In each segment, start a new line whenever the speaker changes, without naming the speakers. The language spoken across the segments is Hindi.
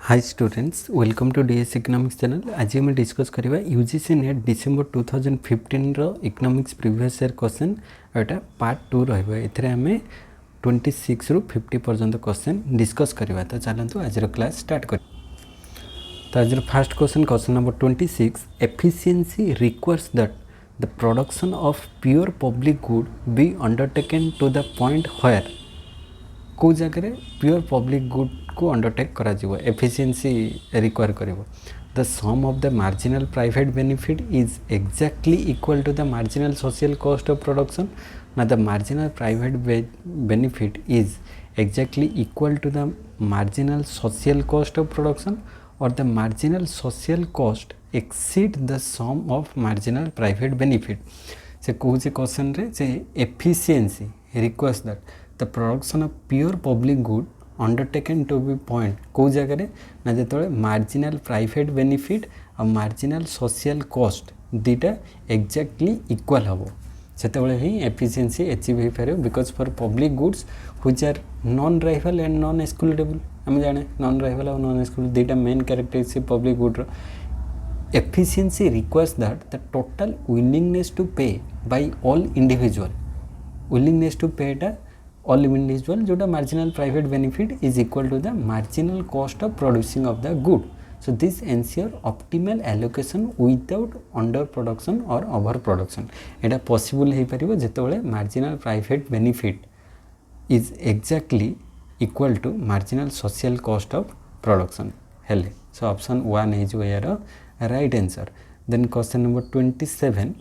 Hi students, welcome to DS economics channel. आज हम डिस्कस करवा यूजीसी नेट डिसेंबर 2015 रो इकोनॉमिक्स प्रीवियस ईयर क्वेश्चन एटा पार्ट 2 रहबो। एथरे हमें 26 रु 50 पर्यंत क्वेश्चन डिस्कस करवा। तो चलंतु आज क्लास स्टार्ट कर। तो आज first question number 26, efficiency requires that the production of pure public good be undertaken to the point where को जगह प्योर पब्लिक गुड को अंडरटेक करा जीवो एफिशिएंसी रिक्वायर करिवो। The sum of the marginal private benefit is exactly equal to the marginal social cost of production. ना the marginal private benefit is exactly equal to the marginal social cost of production और the marginal social cost exceed the sum of marginal private benefit. से कहूँ क्वेश्चन रे से efficiency requires that the production of pure public good undertaken to be point कौ जगह ना जो मार्जिनल प्राइवेट बेनिफिट और मार्जिनल सोशल कॉस्ट दुईटा एक्जैक्टली इक्वल हम से ही एफिशिएंसी अचीव हो पार। Because for public goods which are non rival and non excludable आम जाने नॉन राइवल और नॉन एक्सक्लूडेबल दुईटा main characteristic public गुड्र efficiency requires that the total willingness to pay by all individual willingness to पेटा all individual जोटा marginal private benefit is equal to the marginal cost of producing of the good. So this ensure optimal allocation without under production or over production. Etah possible है परिबो जेतबेले marginal private benefit is exactly equal to marginal social cost of production हेले। So option 1 है जो यार right answer. Then question number 27,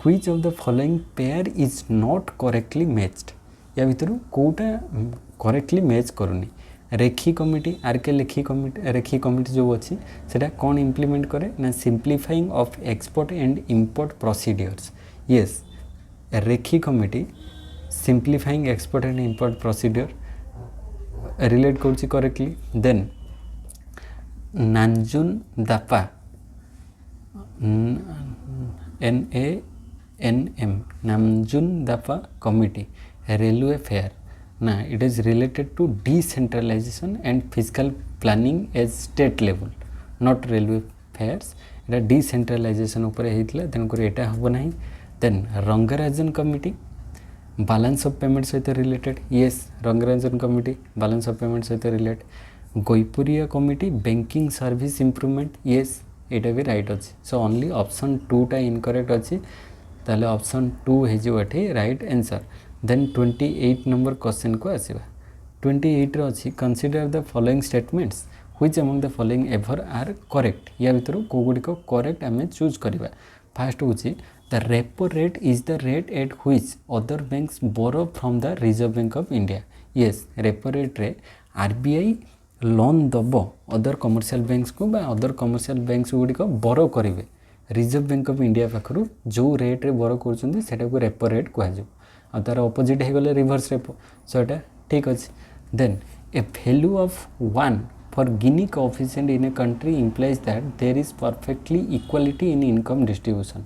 which of the following pair is not correctly matched? या भितर कोटा करेक्टली मैच करूनी। Rekhi committee R K Rekhi committee जो अच्छी से कौन इम्प्लीमेंट करे ना simplifying of export and import procedures. Yes, Rekhi committee simplifying export and import procedure relate करुच्ची correctly. Then Nanjundappa NANM Nanjundappa committee railway fare ना it is related to decentralization and physical planning as state level not railway fares एटा डिसेंट्रलाइजेशन उपर होता तेणुक एटा हम ना। Then Rangarajan committee balance of payment सहित related. Yes, Rangarajan committee balance of payment सहित relate. Goiporia committee banking service improvement. Yes, एटा भी राइट अच्छे। सो ओनली ऑप्शन 2 टा इनकरेक्ट अच्छी ताले ऑप्शन 2 है right answer. Then 28 number question को आसवा। 28 अच्छी consider the following statements which among the following ever are correct. या भितर को गुड़िक करेक्ट आम चूज करवा। फास्ट हूँ the repo rate is the rate at which other banks borrow from the reserve bank of India. Yes, repo rate रे आरबीआई लोन दब अदर कमर्शियल बैंक्स को अदर कमर्शियल बैंक्स गुड़िक बोरो करेंगे रिजर्व बैंक ऑफ इंडिया पाखु जो रेट रे बोरो कर रेपो रेट कहुँ और तार अपोजिट हो गले रिवर्स रेपो। सो एटा ठीक अच्छे। Then a value of 1 for Gini coefficient in a country implies that there is perfectly equality in income distribution.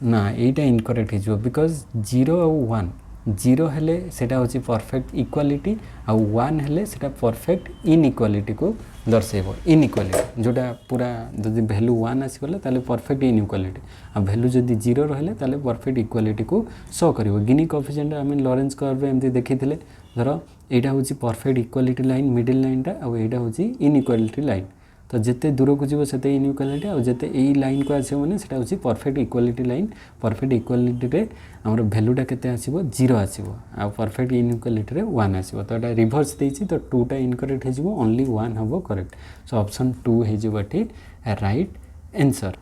ना एटा इनकरेक्ट हो बिकज 0 और 1 0 हेले सेटा होची परफेक्ट इक्वालिटी आ 1 हेले सेटा परफेक्ट इनइक्वालिटी को दर्शाइबो। इनइक्वालिटी जोटा पूरा जदि वैल्यू 1 आसीगला ताले परफेक्ट इनइक्वालिटी आ वैल्यू जदि 0 रहले ताले परफेक्ट इक्वालिटी को शो करिवो। गिनी कोएफिशिएंट आम लॉरेंस कर्व एमती देखिथिले धर एटा होची परफेक्ट इक्वालिटी लाइन मिडिल लाइनटा आ एटा होची इनइक्वालिटी लाइन। तो जिते दूर को जीव से इनइक्वालिटी और जिते यही लाइन को आसो मैंने से हूँ perfect equality line. Perfect equality रे आमर वैल्यूटा केते आसीबो 0 आसीबो आ परफेक्ट इनइक्वालिटी रे 1 आसीबो। तो एटा रिवर्स देछि तो 2 टा इनकरेक्ट हो जिवो ओनली 1 हबो करेक्ट। सो ऑप्शन 2 हो जिवो एठी right answer.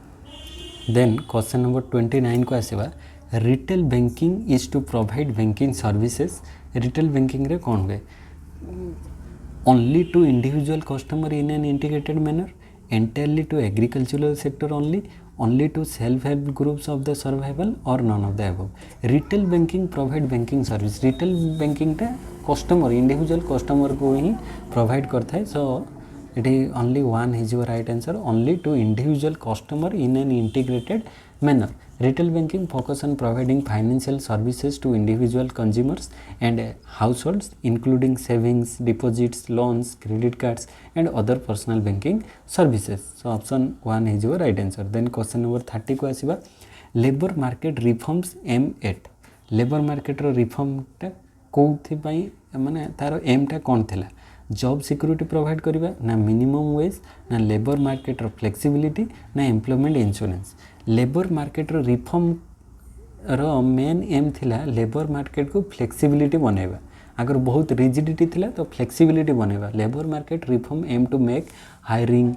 Then question number 29 को आसीबा। Retail banking is to provide banking services. Retail banking रे कोन हुए only to individual customer in an integrated manner, entirely to agricultural sector only to self-help groups of the survival or none of the above. Retail banking provide banking service. Retail banking टा customer individual customer को ही provide करता है। So it only one is your right answer only to individual customer in an integrated manner retail banking focus on providing financial services to individual consumers and households including savings deposits loans credit cards and other personal banking services so option 1 is your right answer then question number 30 को आसीबा labour market reforms aim at labour market रो रिफॉर्मटा कोथि पई माने तार एमटा कोन थिला जॉब सिक्योरिटी प्रोवाइड करिबा ना मिनिमम वेज ना लेबर मार्केट रो फ्लेक्सिबिलिटी ना एम्प्लॉयमेंट इंश्योरेंस लेबर मार्केट रो रिफॉर्म रो मेन एम थिला लेबर मार्केट को फ्लेक्सिबिलिटी बनैबा अगर बहुत रिजिडिटी थिला तो फ्लेक्सिबिलिटी बनैबा labour market reform aim to make hiring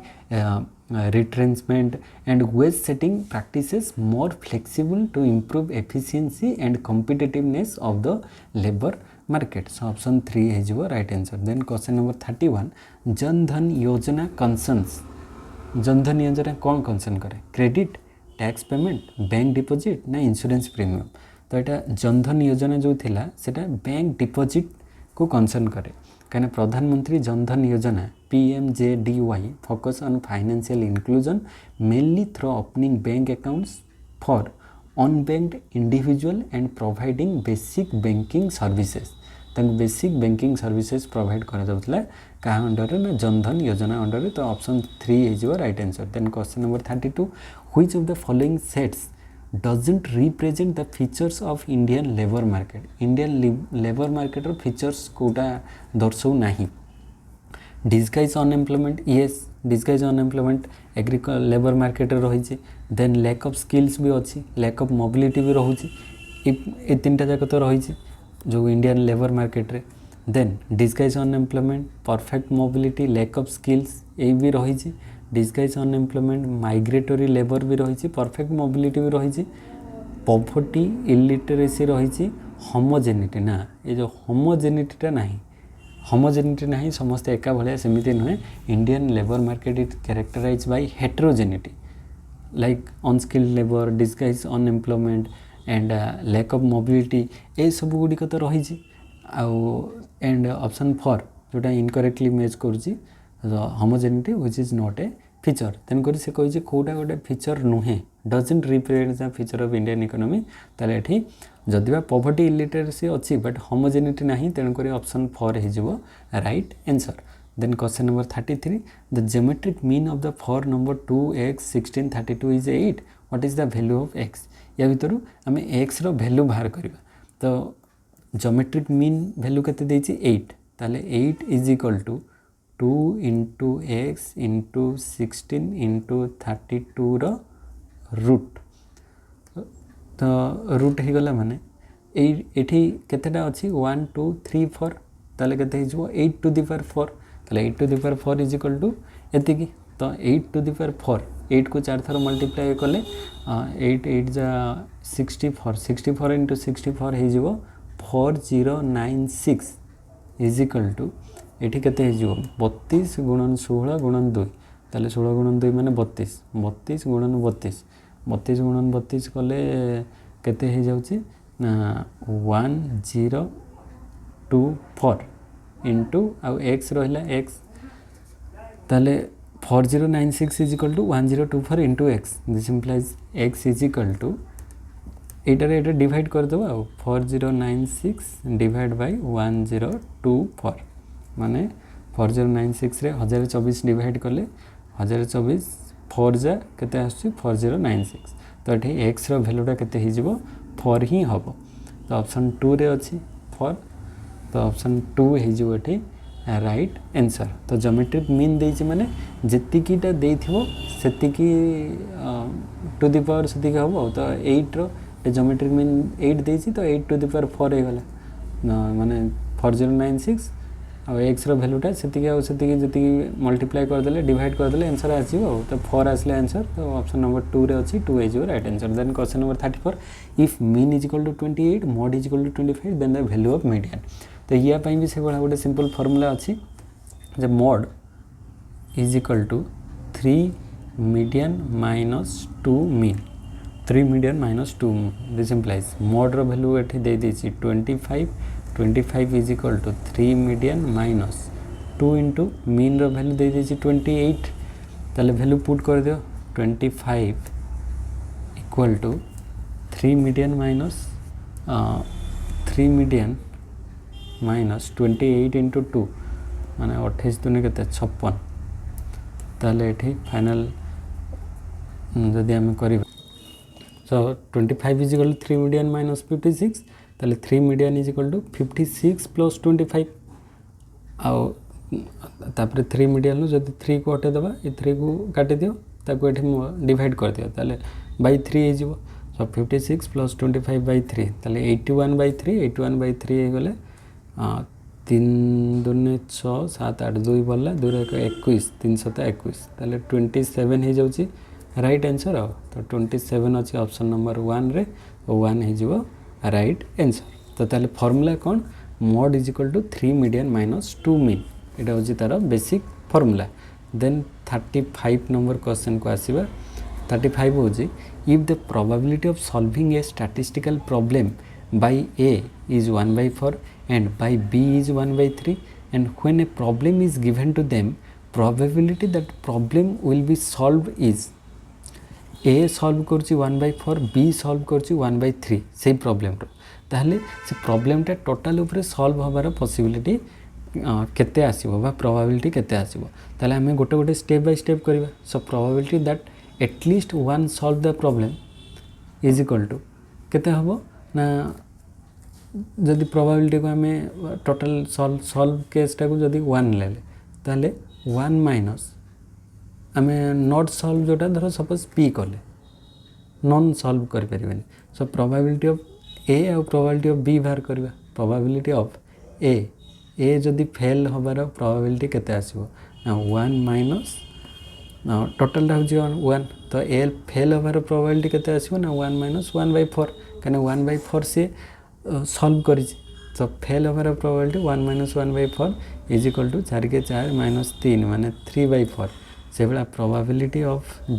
retrenchment and wage setting practices more flexible to improve efficiency and competitiveness of the labor market. So option 3 is your right answer. Then question number 31 Jan Dhan Yojana concerns Jan Dhan Yojana कौन concern करे credit tax payment bank deposit ना insurance premium तो एटा जन धन योजना जो थिला सेटा बैंक डिपॉजिट को कंसर्न करे कहना प्रधानमंत्री जन धन योजना PMJDY focus on financial inclusion mainly through opening bank accounts for unbanked individual and providing basic banking services तंग बेसिक बैंकिंग सर्विसेज प्रोवाइड करा जाउतला का अंडर ना जन धन योजना अंडर तो option 3 is your right answer then question number 32 which of the following sets doesn't represent the features of Indian labor market Indian labor market row features Kota दर्शाउ नाही disguise unemployment yes disguise unemployment agriculture labour market रही देन लैक ऑफ स्किल्स भी अच्छी लैक ऑफ मोबिलिटी भी रोचे ए तीन जाक तो रही जो इंडियन लेबर मार्केट रे then disguise unemployment perfect mobility lack of skills ये भी रही डिस्गाइज अनएम्प्लॉयमेंट माइग्रेटरी लेबर भी रही परफेक्ट मोबिलिटी भी रही पॉवर्टी इलिटरेसी रही होमोजेनिटी ना ये जो होमोजेनिटीटा नहीं होमोजेनिटी नहीं समस्ते एका भाया सेमती नुहे Indian labour market is characterize by heterogeneity like unskilled labour disguise unemployment and lack of mobility ए सब गुड़िक तो रही एंड ऑप्शन 4 जोटा इनकरेक्टली मैच करुँची homogeneity which is not a feature तेणुक से कही कौटा गोटे फीचर नुहे doesn't represent the feature of Indian economy ताले एठी जदिबा पॉवर्टी इलिटरेसी अच्छी बट होमोजेनिटी नहीं तेणुक ऑप्शन 4 हो right answer then question number 33 the geometric mean of the 4 number 2x 16 32 is 8 what is the value of x या भीतर आम x रो वैल्यू बाहर करबा तो ज्योमेट्रिक मीन वैल्यू केते देछि 8 ताले 8 is equal to 2 into x into 16 into 32 रो रूट तो रूट हो गला माने एठी केतेटा अछि 1 2 3 4 ताले केते हिजबो 8 to the power 4 ताले 8 to the power 4 is equal to एतिकी तो 8 to the power 4 8 को 4 थर मल्टीप्लाई कले 8 8 जा 64 64 into 64 हिजबो 4096 इज इक्वल टू एठी केते हिजो 32 गुणन 16 गुणन 2 ताले 16 गुणन 2 माने 32 32 गुणन 32 32 गुणन 32 कले केते हे जाउची ना 1024 इनटू आ x रहिला x ताले 4096 is equal to 1024 into x this implies x is equal to एटा डिवाइड कर दबा 4096 डिवाइड बाय 1024 माने 4096 रे 1024 डिवाइड कले 1024 4 जा केते आसी 4096 तो एठी x रो वैल्यूटा केते हि जिवो 4 ही हबो तो ऑप्शन 2 रे अछि 4 तो ऑप्शन 2 हि जिवो एठी राइट आंसर तो ज्योमेट्रिक मीन देछि माने जेतिकीटा देथिबो सेतिकी टू द पावर सेतिकी हबो तो 8 रो ज्योमेट्रिक मीन 8 देछि तो 8 टू द पावर 4 हे गला माने 4096 आ x रो वैल्यूटा सेतिकी आ सेतिकी जेतिकी मल्टीप्लाई कर देले डिवाइड कर देले आंसर आसीबो तो 4 आसले आंसर तो ऑप्शन नंबर 2 रे अछि 2 is your right answer then question number 34 if mean is equal to 28 mode is equal to 25 then the value of median तो या पई भी से बडा गोटे सिंपल फार्मूला अछि जे mode is equal to 3 median minus 2 mean 3 median minus 2 this implies mode रो वैल्यू एठी दे देछि 25 25 is equal to 3 median minus 2 into mean रो वैल्यू दे दीजिए 28 ताले वैल्यू पुट कर दियो 25 equal to 3 median minus 3 median minus 28 into 2 माने 28 दुने केते 56 ताले एठी फाइनल जदि आम कर so 25 is equal to 3 median minus 56 ताले 3 median is equal to 56 plus 25 आउ तापर 3 मीडियन जदि 3 को हटे दबा ये 3 को काटी दियो ताको एठी डिवाइड कर दियो ताले बाय 3 हे जिवो सो 56 प्लस 25 बाय 3 ताले 81 बाय 3 81 बाय 3 हे गले 3 दुने 6 7 8 2 बोला 2 21 321 ताले 27 हे जाउची राइट आंसर आ तो 27 अछि ऑप्शन नंबर 1 रे 1 हे जिवो राइट आंसर तो ताले formula cone mod is equal to 3 median minus 2 mean एटा होची तार basic formula then 35 number question को आसीबा 35 होची if the probability of solving a statistical problem by A is 1/4 and by B is 1/3 and when a problem is given to them probability that problem will be solved is A solve करची 1/4 B solve करची 1/3 सेही प्रॉब्लम रो ताहले से प्रॉब्लम टा टोटल ऊपर सॉल्व होबार पॉसिबिलिटी केते आसीबो बा प्रोबेबिलिटी केते आसीबो ताले हमें गोटे गोटे स्टेप बाय स्टेप करबा so probability that at least one solve the problem is equal to केते हबो ना जदि प्रोबेबिलिटी को हमें टोटल सॉल्व केस टा को जदि 1 लेले ताले 1 माइनस हमें नॉट सॉल्व जोटा धरो सपोज पी कले नॉन सॉल्व कर परिबेनी सो प्रोबेबिलिटी ऑफ ए और प्रोबेबिलिटी ऑफ बी बाहर करबा प्रोबेबिलिटी ऑफ ए जदि फेल होबार प्रोबेबिलिटी केते आसीबो ना 1 माइनस टोटल टा होजी 1 तो ए फेल होबार प्रोबेबिलिटी केते आसीबो ना 1 माइनस 1/4 कने 1/4 से सॉल्व करि तो फेल होबार probability 1 minus 1/4 is equal to 4 के 4 माइनस 3 माने 3/4 से बड़ा प्रोबेबिलिटी ऑफ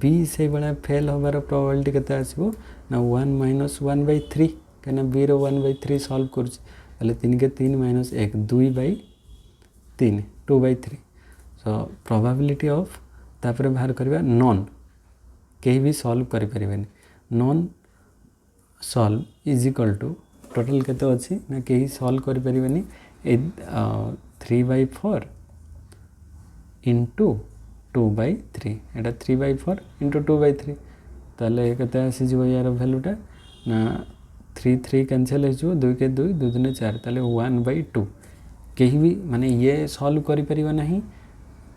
बी से बड़ा फेल होबार प्रोबेबिलिटी केते आसीबो ना 1 माइनस 1/3 कने बी रो 1/3 सॉल्व करछि ताले 3 के 3 माइनस 1 2/3 2/3 सो प्रोबेबिलिटी ऑफ तापर बाहर करबा नॉन केही भी सॉल्व करि परिबेनी non solve is equal to total केते अछि ना केही सॉल्व करि परिबेनी 3/4 into 2/3 एटा 3/4 into 2/3 ताले केते आसी जिवो यार वैल्यूटा ना 3 3 कैंसिल हो जिवो 2 के 2 2 दुने 4 ताले 1/2 केही भी माने ये सॉल्व करि परिबा नाही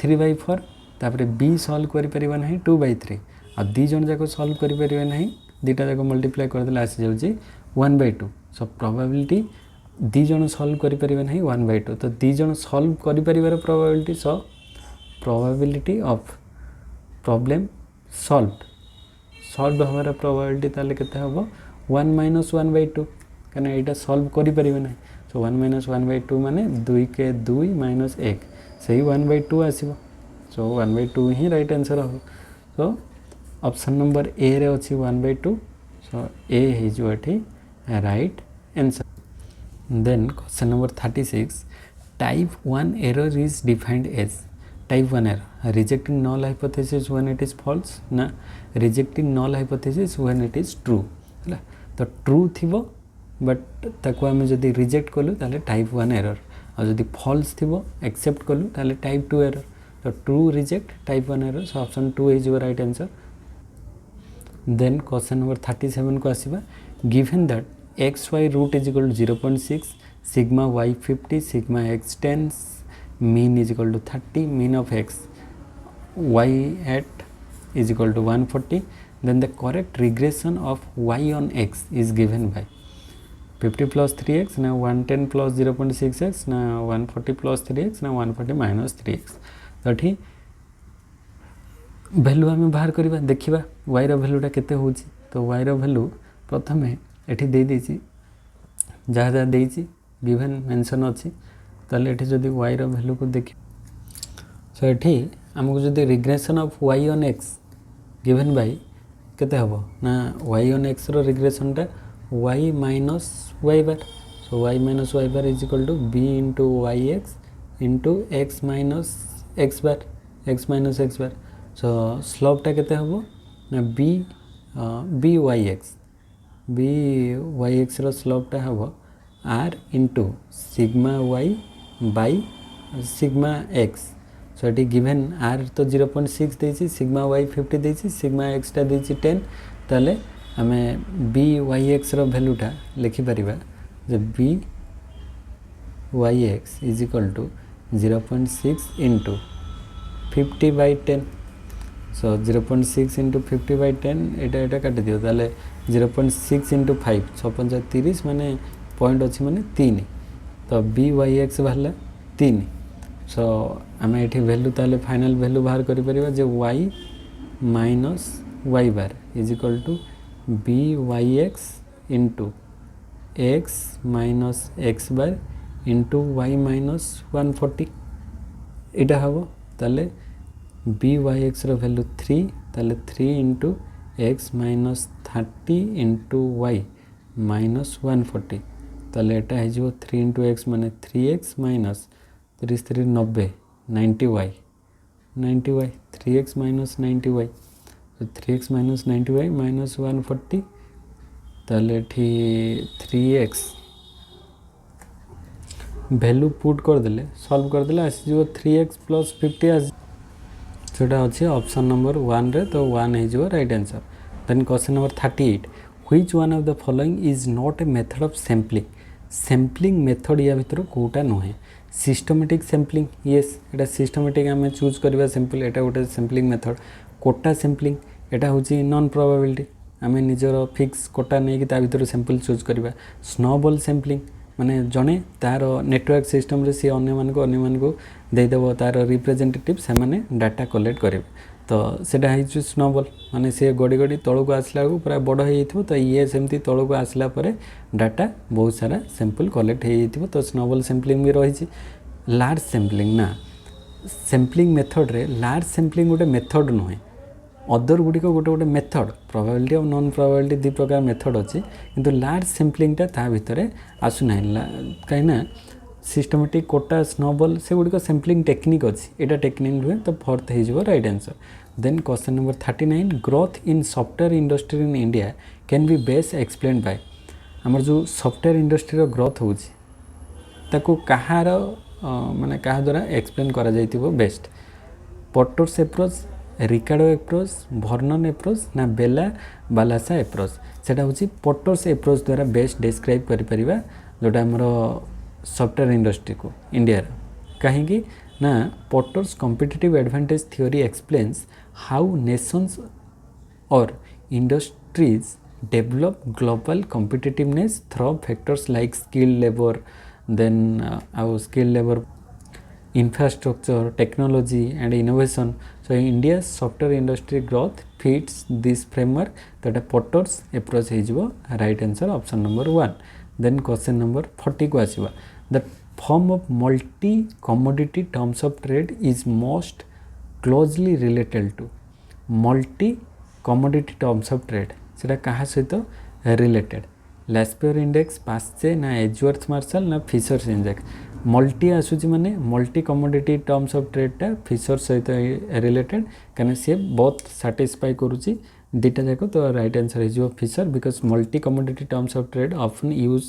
3/4 तापरे बी सॉल्व करि परिबा नाही 2/3 आ दी जन जाको सॉल्व करि परिबा नाही दीटा जाको मल्टीप्लाई कर देला आसी जाउची 1/2 सो प्रोबेबिलिटी दी जन सॉल्व करि परिबा नाही 1/2 तो दी जन सॉल्व करि परिबार probability so probability of problem solve हमारा प्रोबेबिलिटी ताले केते हबो 1 माइनस 1/2 कने एटा सॉल्व करि परिबे नै सो 1 माइनस 1/2 माने 2 के 2 माइनस 1 सही 1/2 आसीबो सो 1/2 ही राइट आंसर हो सो ऑप्शन नंबर ए रे अछि 1/2 सो ए हे जो एठी right answer then question number 36 type 1 error is defined as type 1 error rejecting null hypothesis when it is false ना rejecting null hypothesis when it is true है तो true थिबो बट ताको हम जदी रिजेक्ट कलु ताले टाइप 1 एरर और जदी फॉल्स थिबो एक्सेप्ट कलु ताले टाइप 2 एरर तो true reject type 1 error so option 2 is your right answer then question number 37 को आसीबा given that xy root is equal to 0.6 sigma y 50 sigma x 10 mean is equal to 30 mean of x y at is equal to 140 then the correct regression of y on x is given by 50 plus 3x now 110 plus 0.6x now 140 plus 3x now 140 minus 3x तो ठीक वैल्यू हमें बाहर करबा देखिबा y रो वैल्यूटा केते होची तो y रो वैल्यू प्रथमे एठी दे देची जहाँ जहाँ देची गिवन मेंशन अछि ताले एठी जदी y रो वैल्यू को देखि सो एठी हमको जदी regression of y on x given by केते हबो ना y on x रो रिग्रेशन टा y minus y bar so y minus y bar is equal to b into yx into x minus x bar x minus x bar so स्लोपटा केते हबो ना बी वाई एक्स रो स्लोपटा हबो r into sigma y by sigma x so ये गिवेन आर तो 0.6 देछि सिग्मा वाई 50 देछि सिग्मा एक्स टा देछि 10 ताले आमे बी वाई एक्स रो वैल्यूटा लिखि परिबा जे b y x is equal to 0.6 into 50/10 so 0.6 into 50/10 एटा काटि दियो ताले 0.6 इंटू 5 6 30 माने पॉइंट अच्छी माने 3 तो बी वाई एक्स बाहर 3 सो आम ये वैल्यू ताले फाइनल वैल्यू बाहर करि परिबा जे y minus y bar is equal to b y x into x minus x bar into y minus 140 इटा हम ताले बी वाई एक्स रो वैल्यू 3 ताले 3 into x minus 30 into y minus 140 ताले एटा है 3 इंटू एक्स माने 3x minus 3 3 90 y 3x minus 90 y 3x minus 90 y minus 140 ताले 3x वैल्यू पुट कर देले सॉल्व कर देले आसी जो 3x प्लस 50 आसी सेटा अच्छे ऑप्शन नंबर 1 रे तो 1 है जो right answer then question number 38 which one of the following is not a method of sampling method या भीतर कोटा नुहे सिस्टमेटिक सैम्पलिंग येस एटा सिस्टमेटिक आम चूज करवा सैम्पल एटा गोटे सैम्पलिंग मेथड कोटा सैम्पलिंग एटा होची नॉन प्रोबेबिलिटी आम निजर फिक्स कोटा नहीं कि ता भीतर सैम्पल चूज करवा स्नोबॉल सैम्पलिंग माने जड़े तार नेटवर्क सिस्टम रे सी अन्य को देदेव तार रिप्रेजेंटेटिव से माने डाटा कलेक्ट करेंगे तो सेटा है स्नोबॉल माने सी गड़ी गड़ी तौक को आसला बेलू पूरा बड़ हो तो ये सेमती तौक को आसला परे डाटा बहुत सारा सैंपल कलेक्ट हो तो स्नोबॉल सैम्पलिंग भी रही लार्ज सैम्पलिंग ना सैम्पलिंग मेथड रे लार्ज सैम्पलिंग गोटे मेथड नुहे अदर गुड़िक गोटे गोटे मेथड प्रोबेबिलिटी और नॉन प्रोबेबिलिटी दु प्रकार मेथड अच्छी किंतु लार्ज सैम्पलिंगटा ता भितर आसुना कहीं सिस्टमेटिक कोटा स्नोबॉल से गुड़िक सैम्पलिंग टेक्निक अच्छी एटा टेक्निक नुहे तो फोर्थ हो right answer then question number 39 growth in software industry in India can be best explain by आमर जो सॉफ्टवेयर इंडस्ट्री ग्रोथ होची ताको कहार माने कहा द्वारा एक्सप्लेन करा जाइतिबो बेस्ट पोर्टर्स अप्रोच रिकार्डो एप्रोच भर्नन एप्रोच ना बेला बालासा एप्रोच सेटा होची पोर्टर्स एप्रोच द्वारा बेस्ट डिस्क्राइब करि परिबा जोटा हमर सॉफ्टवेयर इंडस्ट्री को इंडिया कहीं ना Porter's competitive advantage theory explains how nations और industries develop global competitiveness through factors like skill labour then आउ skill labour infrastructure technology and innovation so India's software industry growth fits this framework that a Porter's approach is right answer option number 1 then question number 40 को आसीबा the form of multi commodity terms of trade is most closely related to multi commodity terms of trade सेटा कहा सहित related लास्पेयर इंडेक्स पास्चे ना एजवर्थ मार्शल ना फिशर्स इंडेक्स मल्टी आसूची माने मल्टी कमोडिटी टर्म्स ऑफ ट्रेडटा फिशर सहित रिलेटेड कहीं सी बहुत साटिस्फाई करुच्ची दुटा जाक तो राइट आंसर हो Fisher because multi commodity terms of trade often use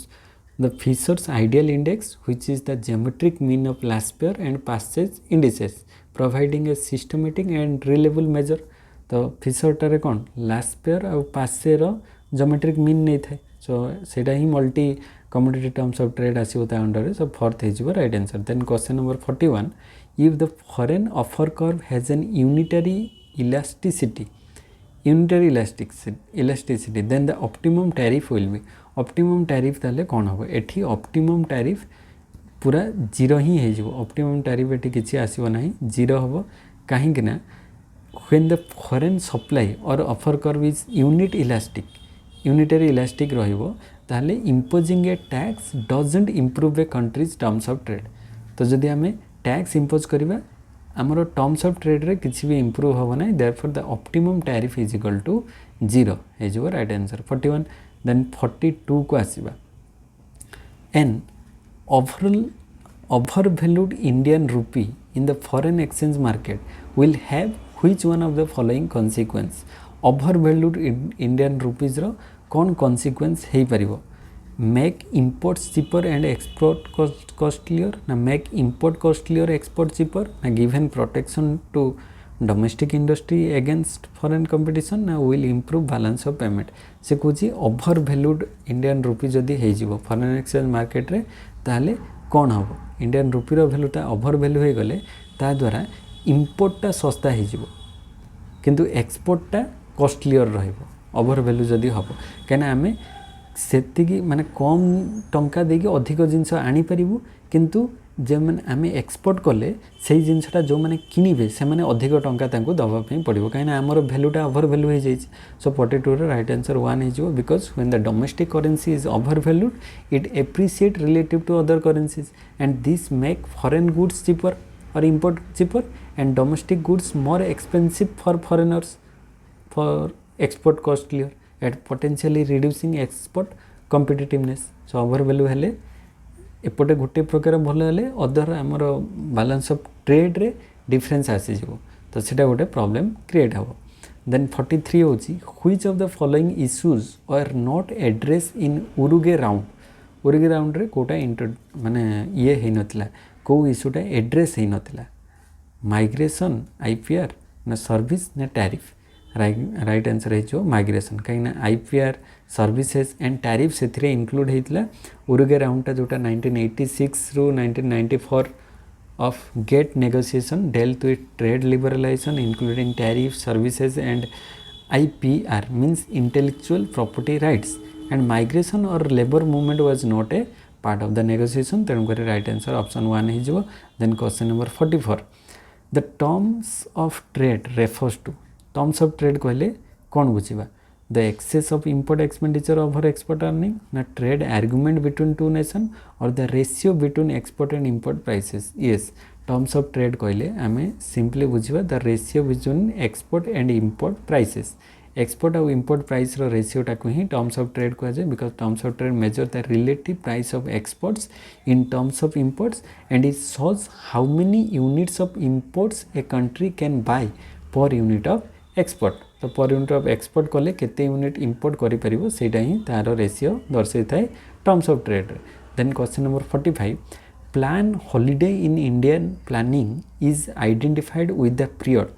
the Fisher's ideal index which is the geometric mean of Laspeyre and Paasche indices providing a systematic and reliable measure तो फिशरटारे कौन लास्पेयर और पासेर ज्योमेट्रिक मीन नहीं थाए सो सेटा ही multi commodity terms of trade आसो अंडर सो फोर्थ हो right answer then question number 41 if the foreign offer curve has an unitary elasticity then the optimum tariff will be optimum tariff ताले कौन हम एठी ऑप्टिमम टैरिफ पूरा जीरो ही हो ऑप्टिमम टैरिफ एठी किछि आसीबो नाही जीरो हम कहीं ना व्हेन द फॉरेन सप्लाई और offer curve is unitary elastic रहिबो ताले imposing A tax doesn't improve A countries terms of trade तो जदि आमे टैक्स इम्पोज करिबा हमरो टर्म्स ऑफ ट्रेड रे किछि भी इम्प्रूव होबो नै therefore the optimum tariff is equal to 0 हे जो राइट आंसर 41 देन 42 को आसीबा an overvalued Indian rupee in the foreign exchange market will have which one of the following consequence? Overvalued Indian rupees रो कौन consequence है परिवो? Make imports cheaper and export costlier, ना make import costlier, export cheaper, ना given protection to domestic industry against foreign competition, ना will improve balance of payment. से कुछ overvalued Indian rupee जदि है जीवो foreign exchange market रे ताले कौन हम इंडियन रुपीर भैल्यूटा ओभर भैल्यू हो गले ता द्वारा इंपोर्टटा सस्ता हो किंतु एक्सपोर्टटा कॉस्टलियर रहिबो ओभर भैल्यू जदि हम कहीं आम से माने कम टंका देकी अधिक जिनस आनी परिबु किंतु जे माने आम एक्सपोर्ट कले से जिनसटा जो माने किनिबे से माने अधिक टंका तांको दबा पई पड़िबो कहीं आमर भैल्यूटा ओभर भैल्यू हो जाय सो 42 रे राइट आंसर 1 हो जिवो because when the domestic currency is over valued it appreciate relative to other currencies and this make foreign goods cheaper or import cheaper and domestic goods more expensive for foreigners for export costlier at potentially reducing export competitiveness so over value हेले एपटे गोटे प्रकार भल हेले अदर आमर बैलेंस ऑफ ट्रेड रे डिफरेंस आसी जिवो तो सेटा गोटे प्रॉब्लम क्रिएट हो देन 43 होची which of the following issues are not address in Uruguay round रे कोटा माने ये है नथिला को इश्यूटा एड्रेस है नथिला माइग्रेशन आईपीआर ना सर्विस ना टैरिफ राइट आंसर है जो माइग्रेशन कहीं ना आईपीआर सर्विसेज एंड टैरिफ से इंक्लूड होता उरुगे राउंडटा जोटा 1986 रु 1994 of GATT negotiation dealt with trade liberalization including tariff, services and IPR means intellectual property rights and migration or labor movement was not a part of the negotiation. तेणुकर right answer option 1 हो. Then question number 44 the terms of trade refers to terms of trade कहले कौन बुझीबा the excess of import expenditure over export earning na trade argument between two nation or the ratio between export and import prices yes terms of trade कहले आमे simply बुझीबा the ratio between export and import prices export और import price रो ratio टा को ही terms of trade कहा जाए because terms of trade measure the relative price of exports in terms of imports and it shows how many units of imports a country can buy per unit of export तो पर यूनिट ऑफ एक्सपोर्ट कले केते यूनिट इंपोर्ट करि परिबो सेटा ही तार रेशियो दर्शाई थाए टर्म्स ऑफ ट्रेड रे then question number 45 plan holiday in Indian planning is identified with the period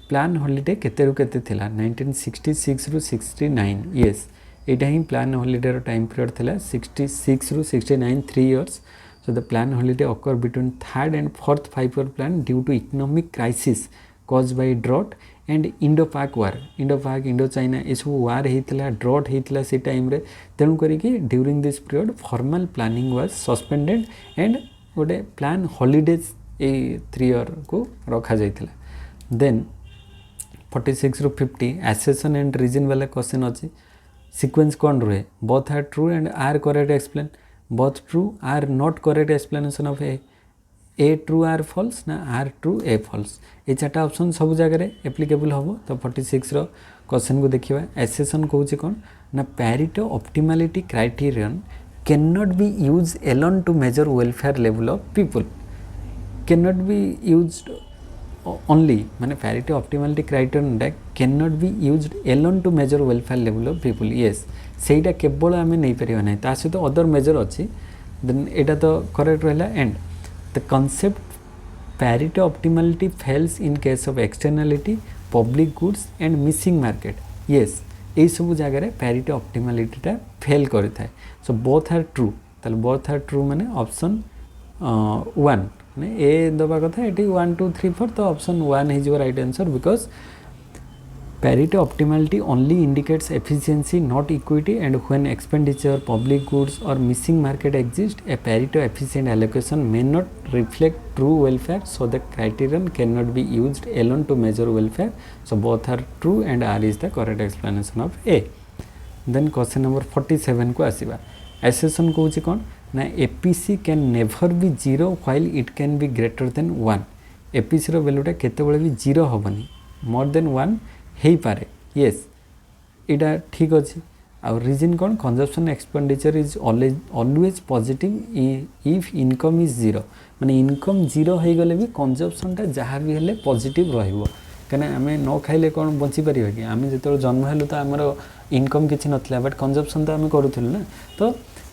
plan holiday केते रु केते थिला 1966 रु 69 यस एटा ही प्लान हॉलिडे रो टाइम पीरियड थिला 66 रु 69 3 years so the plan holiday occur between third and fourth 5 year plan due to economic crisis caused by drought and Indo Pak war Indo Pak Indo China ये सब वार होता ड्रॉट होता से टाइम रे तेणु करिकी during this period formal planning was suspended and गोटे प्लान हॉलिडेज ए 3 ईयर को रखा जाइथिला देन 46 रु 50 एसेसन एंड रीजन वाला क्वेश्चन अच्छी सीक्वेंस कौन रुहे both are true and are correct explain both true are not correct explanation of A true are false ना आर ट्रू ए फॉल्स ये चार्टा ऑप्शन सब जगह एप्लिकेबल हम तो 46 रो क्वेश्चन को देखिए एसेसन कहूँ कौन ना Pareto optimality criterion can not be use alone to measure welfare level of people can not be use only माने Pareto optimality criterion can not be use alone to measure welfare level of people yes सेटा केवल आम नहीं पार ना ता सहित अदर मेजर अच्छी देन एटा तो करेक्ट रहा and the concept parity optimality fails in case of externality public goods and missing market yes ये सब जगह parity optimality टा फेल करि थाए सो बोथ आर ट्रू ताले बोथ आर ट्रू माने ऑप्शन 1 माने ए दबा कथा एटी 1 2 3 4 तो ऑप्शन 1 हे जो right answer because parity optimality only indicates efficiency not equity and when expenditure public goods or missing market exist a parity efficient allocation may not reflect true welfare so the criterion cannot be used alone to measure welfare so both are true and R is the correct explanation of A then question number 47 को आसीबा assertion कहूची कोन ना APC can never be zero while it can be greater than 1 APC रो वैल्यूटा केतेबेले भी 0 होबनी more than 1 हेई पारे यस इटा ठीक अच्छे आउ रीजन कौन consumption expenditure is always positive if income is zero माने इनकम जीरो हो गले भी कंजम्पशनटा जहाँ भी हेले पॉजिटिव रहिबो कहीं आम न खाइले कौन बची पार कि आम जो जन्म हेलु तो आमर इनकम किसी नथिला बट कंजम्पशन तो आम करूँ ना तो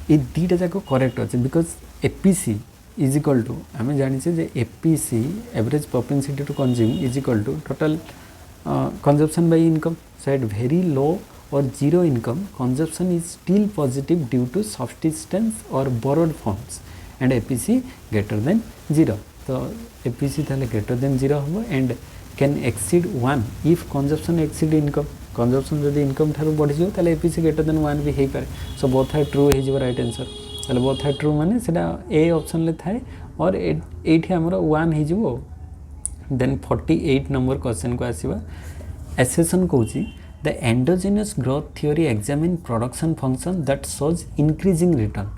ये दुईटा जाक करेक्ट अच्छे because APC is equal to आम जाचे जे APC average propensity to consume is equal to total consumption by income so at very low or zero income consumption is still positive due to subsistence or borrowed funds and APC greater than 0 तो APC थाले greater than 0 होबो and can exceed 1 if consumption exceed income consumption जदि income थारु बढ़ी जो थाले APC greater than 1 भी हेई पारे so both are true हे जो right answer थाले both are true माने सेटा A ऑप्शन ले थाए और एठी हमरो 1 हे जो then 48 नंबर क्वेश्चन को आसीबा एसेसन कहूची The endogenous growth theory examine production function that shows increasing return.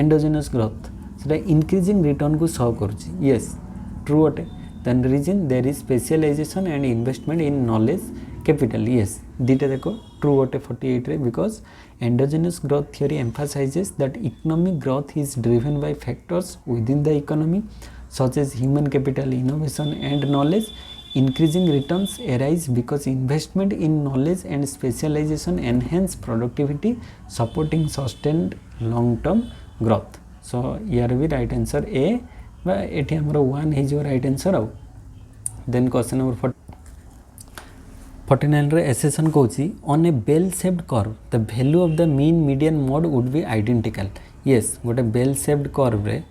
Endogenous growth. So the increasing return को show करुची. Yes, true अटे. Then reason there is specialization and investment in knowledge capital. Yes, दीटा देखो true अटे 48 रे because endogenous growth theory emphasizes that economic growth is driven by factors within the economy such as human capital, innovation and knowledge. Increasing returns arise because investment in knowledge and specialization enhance productivity, supporting sustained long-term growth. So here भी right answer A बा एठी हमरो 1 है जो right answer आउ. Then question number 49 रे एसेसन कहूची on a bell shaped curve the value of the mean median mode would be identical. Yes गोटे bell shaped curve रे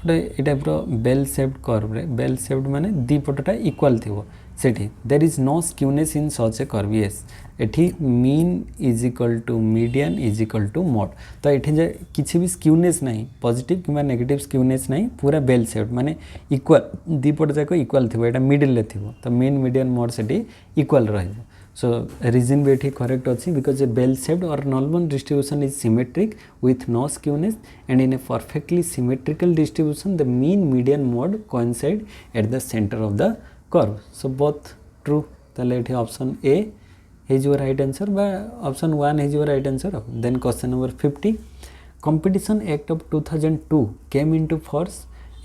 गोटे टाइप बेल शेप्ड कर्व रे बेल शेप्ड माने दी पटटा इक्वल थिवो सेठी there is no skewness in such a curve yes एठी mean is equal to median is equal to mode तो एठी जे किछि भी स्क्यूनेस नाही पॉजिटिव किबा नेगेटिव स्क्यूनेस नाही पूरा बेल शेप्ड माने इक्वल दी पट जाको इक्वल थिवो एटा मिडिल ले थिवो तो मीन मीडियन मोड सेठी इक्वल रहइबो so reason भी correct अच्छी because a bell shaped or normal distribution is symmetric with no skewness and in a perfectly symmetrical distribution the mean median mode coincide at the center of the curve so both true ताले एठी option A is your right answer बा option 1 is your right answer then question number 50 competition act of 2002 came into force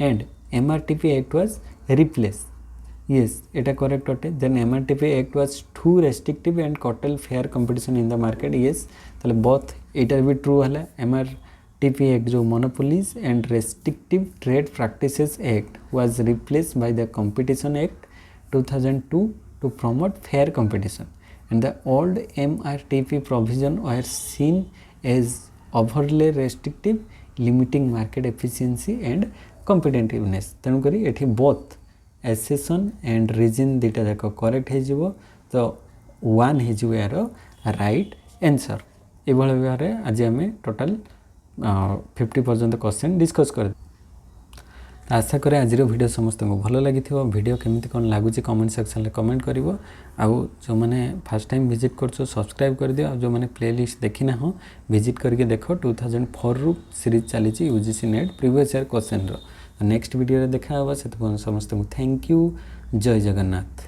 and MRTP act was replaced yes এটা correct অটে then MRTP act was too restrictive and curtailed fair competition in the market yes তাহলে both এটা भी true হলা MRTP act जो monopolies and restrictive trade practices act was replaced by the competition act 2002 to promote fair competition and the old MRTP provision were seen as overly restrictive limiting market efficiency and competitiveness तेणु करी एठी both एसेसन एंड रीजन दुटा जाक करेक्ट हो तो 1 हो यार राइट आंसर ये भाव आज आम टोटाल 50 पर्यंत क्वेश्चन डिस्कस कर आशा करे आज वीडियो समस्त को भल लगी वीडियो केमिति कौन लगुच कमेंट सेक्शन में कमेंट कर जो मैंने फर्स्ट टाइम विजिट कर सब्सक्राइब कर दियो जो मैंने प्लेलिस्ट देखी ना हो विजिट करके देख 2004 रु सीरीज चली UGC net previous year question next video देखा से समस्त को थैंक यू जय जगन्नाथ।